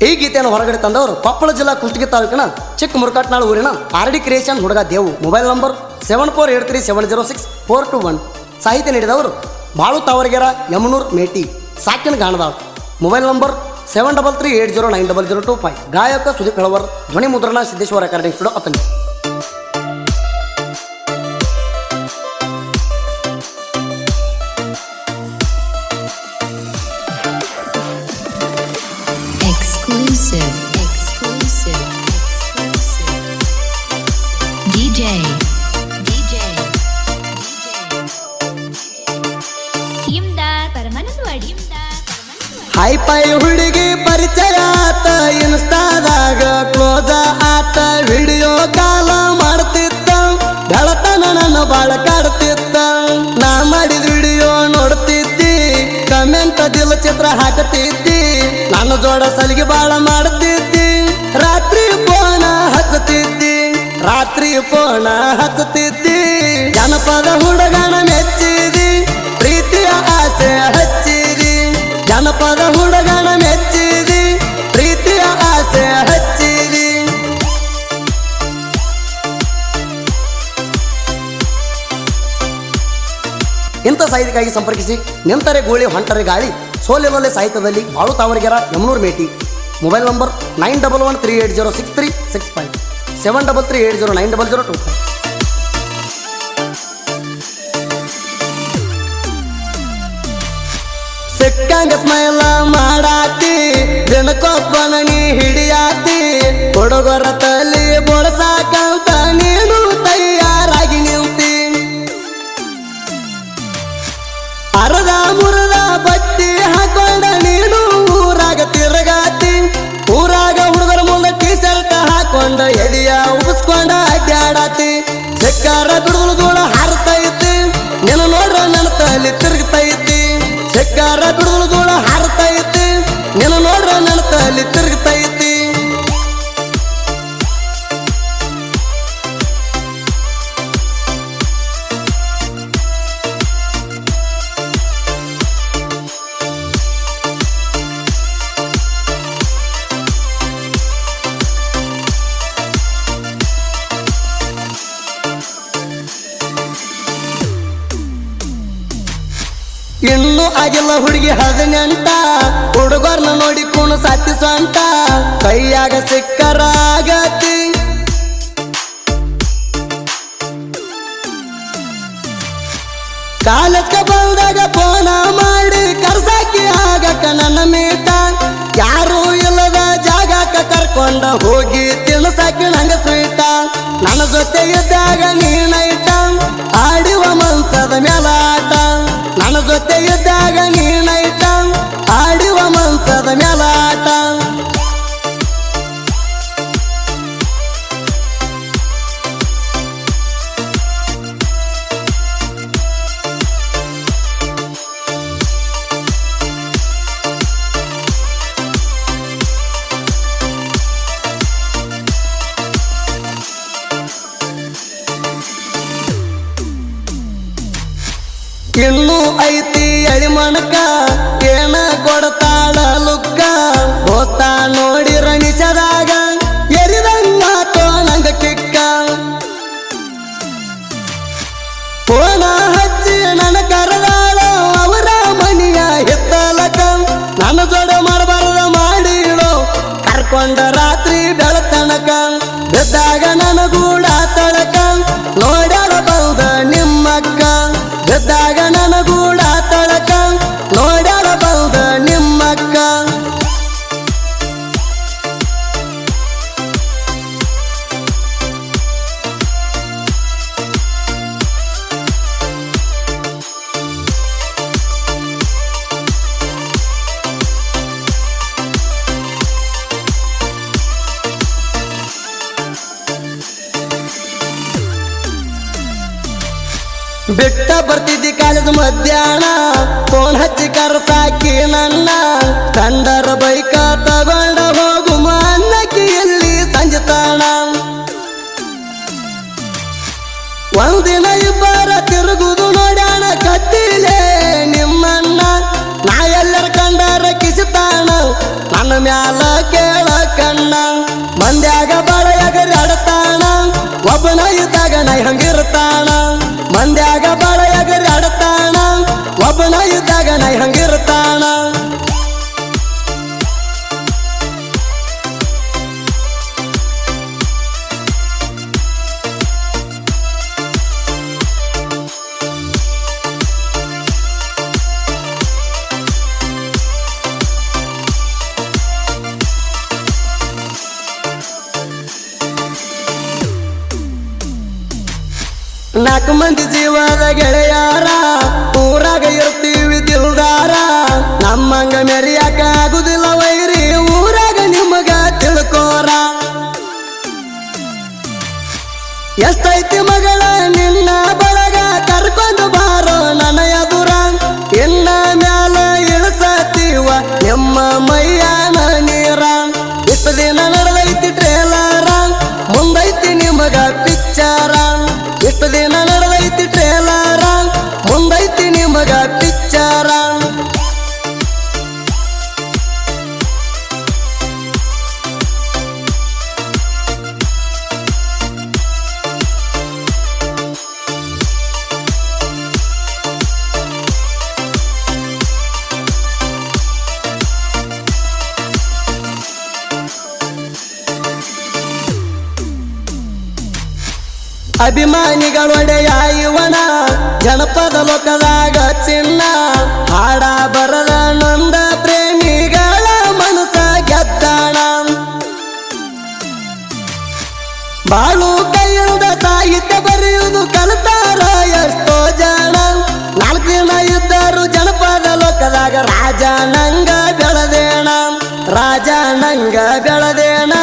ಈ ಗೀತೆಯನ್ನು ಹೊರಗಡೆ ತಂದವರು ಕೊಪ್ಪಳ ಜಿಲ್ಲಾ ಕುಷ್ಟಗಿ ತಾಲೂಕಿನ ಚಿಕ್ಕ ಮುರುಕಾಟ್ನಾಳ್ ಊರಿನ ಆರ್ಡಿ ಕ್ರಿಯೇಷನ್ ಹುಡುಗ ದೇವು. Mobile number 7483706421. ಸಾಹಿತ್ಯ ನೀಡಿದವರು ಬಾಳು ತಾವರಗೆರ ಯಮನೂರ್ ಮೇಟಿ ಸಾಕಿನ ಗಾಣದಾಳ್. Mobile number 7338090025. ಗಾಯಕ ಸುದೀಪ್ ಹೆಳವರ್. ಧ್ವನಿ ಮುದ್ರಣ Siddeshwara recording studio Athani. Exclusive. DJ. ಹೈಪೈ ಹುಡುಗಿ ಪರಿಚಯ ಆತ, ಇನ್ಸ್ಟಾದಾಗ ಕ್ಲೋಸ್ ಆತ, ವಿಡಿಯೋ ಕಾಲ ಮಾಡ್ತಿತ್ತ, ಗೆಳತನ ನನ್ನ ಬಾಳ ಕಾಡ್ತಿತ್ತ. ನಾ ಮಾಡಿದ ವಿಡಿಯೋ ನೋಡ್ತಿದ್ದಿ, ಕಮೆಂಟ್ ದಿಲ ಚಿತ್ರ ಹಾಕತಿದ್ದಿ, ನನ್ನ ಜೋಡ ಸಲಿಗೆ ಬಾಳ ಮಾಡ್ತಿದ್ದಿ. ರಾತ್ರಿ ಫೋನ ಹಚ್ಚತಿದ್ದಿ, ಜನಪದ ಹುಡುಗನ ಮೆಚ್ಚಿದಿ, ಪ್ರೀತಿಯ ಆಸೆ ಹಚ್ಚಿದಿ. ಜನಪದ ಹುಡುಗನ ಮೆಚ್ಚಿದಿ, ಪ್ರೀತಿಯ ಆಸೆ ಹಚ್ಚಿದಿ. ಇಂಥ ಸಾಹಿತ್ಯಕ್ಕಾಗಿ ಸಂಪರ್ಕಿಸಿ. ನಿಂತರೆ ಗೋಳಿ ಹೊಂಟರೆ ಗಾಳಿ, ಸೋಲಿನಲ್ಲೇ ಸಾಹಿತ್ಯದಲ್ಲಿ ಬಾಳು ತಾವರಗೆರ ಯಮನೂರ್ ಮೇಟಿ. Mobile number 9113806365 7338090025. ಸಿಕ್ಕಂಗ ಸ್ಮೈಲ ಮಾಡಾತಿ, ದಿನಕ್ಕೊಬ್ಬನ ನೀ ಹಿಡಿಯಾತಿ, ಹುಡುಗರ ತಲೆ ಬೋಳಸಾಕಂತ ನೀನು ತಯಾರಾಗಿ ನಿಂತಿ. ಅರ್ಧ ಮುರ್ದ ಬಟ್ಟಿ ಹಾಕೊಂಡ ನೀನು ಊರಾಗ ತಿರುಗಾತಿ, ಊರಾಗ ಹುಡುಗರ ಮುಂದೆ ಟೀ ಶರ್ಟ್ ಹಾಕೊಂಡ ಎದಿಯ ಉಬಿಸ್ಕೊಂಡ ಅಡ್ಡಾಡತಿ. ಸಿಕ್ಕಾರ ಬಿಡುದೂಳ ಹಾರತೈತಿ, ನಿನ್ನ ನೋಡ್ರ ನನ್ನ ತಲೆ ತಿರುಗ್ತೈತಿ. ಸಿಕ್ಕಾರ ಬಿಡುದೂಳ ಹಾರತೈತಿ, ನಿನ್ನ ನೋಡ್ರ ನನ್ನ ತಲೆ ತಿರುಗ್ತೈತಿ. ಇನ್ನು ಆಗಿಲ್ಲ ಹುಡುಗಿ 18, ಹುಡುಗರ್ನ ನೋಡಿ ಕುಣು ಸಾತಿ ಸ್ವಂತ, ಕೈಯಾಗ ಸಿಕ್ಕರಾಗತಿ. ಕಾಲೇಜ್ಗೆ ಬಂದಾಗ ಫೋನ ಮಾಡಿ ಕರ್ಸಾಕಿ ಆಗಕ್ಕ ನನ್ನ ಮೀಟ, ಯಾರು ಇಲ್ಲದ ಜಾಗಕ್ಕ ಕರ್ಕೊಂಡ ಹೋಗಿ ತಿನ್ಸಾಕಿ ನಂಗ ಸ್ವೀಟ. ನನ್ನ ಜೊತೆ ಇದ್ದಾಗ ನೀನೈಟ, ಆಡಿವ ಮನ್ಸದ ಮೇಲಾಟ. ನನ್ನ ಜೊತೆ ಇದ್ದಾಗ ನೀನೈಟ, ಆಡಿವ ಮನ್ಸದ ಮೇಲಾಟ. ಇನ್ನೂ ಐತಿ ಅಳಿಮಣಕ, ಏನ ಕೊಡ್ತಾಳ ಲುಕ್ಕ, ದೋಸ್ತ ನೋಡಿ ರಣಿಸದಾಗ ಎರಿದಂಗಾತೋ ನಂಗ ಕಿಕ್ಕ. ಫೋನ ಹಚ್ಚಿ ನನ್ನ ಕರೆದಾಳ ಅವರ ಮನಿಯ ಹಿತ್ತಲಕ, ನನ್ನ ಜೋಡ ಮಾಡಬಾರ್ದ ಮಾಡಿಡೋ ಕರ್ಕೊಂಡ ರಾತ್ರಿ ಬೆಳತನಕ. ಬಿದ್ದಾಗ ನನ್ನ ಗೂಡ ತಳಕ, ನೋಡಾಡಬಹುದ ನಿಮ್ಮಕ್ಕ. ಬಿದ್ದಾಗ ನನ್ನ ಗೂಡ ತಳಕ, ನೋಡಾಡಬಹುದ ನಿಮ್ಮಕ್ಕ. ಬಿಟ್ಟ ಬರ್ತಿದ್ದಿ ಕಾಲೇಜ್ ಮಧ್ಯಾಹ್ನ, ಫೋನ್ ಹಚ್ಚಿ ಕರ್ಸಾಕಿ ನನ್ನ, ಕಂಡರ ಬೈಕ ತಗೊಂಡ ಹೋಗು ಅನ್ನಕ್ಕಿ ಎಲ್ಲಿ ಸಂಜತಾಣ. ಒಂದಿನ ಇಬ್ಬರ ತಿರುಗುದು ನೋಡ್ಯಾಣ ಕತ್ತಿಲೆ ನಿಮ್ಮಣ್ಣ, ನಾ ಎಲ್ಲರ ಕಂಡರ ಕಿಸಿತಾಣ. ನನ್ನ ಮ್ಯಾಲ ಕೇಳ ಕಣ್ಣ ಮಂದ್ಯಾಗ ಬಾಳೆಯಗರಿ ಆಡತಾಣ ಒಬ್ಬನ ಇದ್ದಾಗ ನೈ ಹಂಗಿರ್ತಾಣ ಮಂದ್ಯಾಗ ಬಾಳೆಯಗರಿ ಆಡತಾಣ ಒಬ್ಬನ ಇದ್ದಾಗ ನೈ ಹಂಗಿರ್ತಾಣ ನಾಲ್ಕು ಮಂದಿ ಜೀವದ ಗೆಳೆಯಾರ ಊರಾಗ ಇರ್ತೀವಿ ದಿಲ್ದಾರ ನಮ್ಮಂಗ ಮೆರಿಯಾಕ ಆಗುದಿಲ್ಲ ವೈರಿ ಊರಾಗ ನಿಮಗ ತಿಳ್ಕೋರ ಎಷ್ಟೈತಿ ಮಗಳ ನಿನ್ನ ಬಳಗ ಕರ್ಕೊಂಡು ಬಾರೋ ನನ್ನ ಎದುರ ಇನ್ನ ಮ್ಯಾಲ ಇಳಿಸತೀವ ನಿಮ್ಮ ಮೈಯಾನ ನೀರ ಇಷ್ಟು ದಿನ ನಡೆದೈತಿ ಟ್ರೇಲರ ಮುಂದೈತಿ ನಿಮಗ ಪಿಕ್ಚರ ಇಷ್ಟು ದಿನ ನಡೆದೈತಿ ಟ್ರೇಲರ ಮುಂದೈತಿ ನಿಮಗ ಪಿಕ್ಚರ ಅಭಿಮಾನಿಗಳೊಡೆಯ ಇವನ ಜನಪದ ಲೋಕದಾಗ ಚಿನ್ನ ಹಾಡ ಬರದ ನೊಂದ ಪ್ರೇಮಿಗಳ ಮನಸ ಗೆದ್ದಾಣ ಬಾಳು ಕೈಯಿಂದ ಸಾಹಿತ್ಯ ಬರೆಯುವುದು ಕಲಿತಾರ ಎಷ್ಟೋ ಜನ 4 ದಿನ ಇದ್ದರು ಜನಪದ ಲೋಕದಾಗ ರಾಜ ನಂಗ ಬೆಳದೇಣ ರಾಜ ನಂಗ ಬೆಳದೇಣ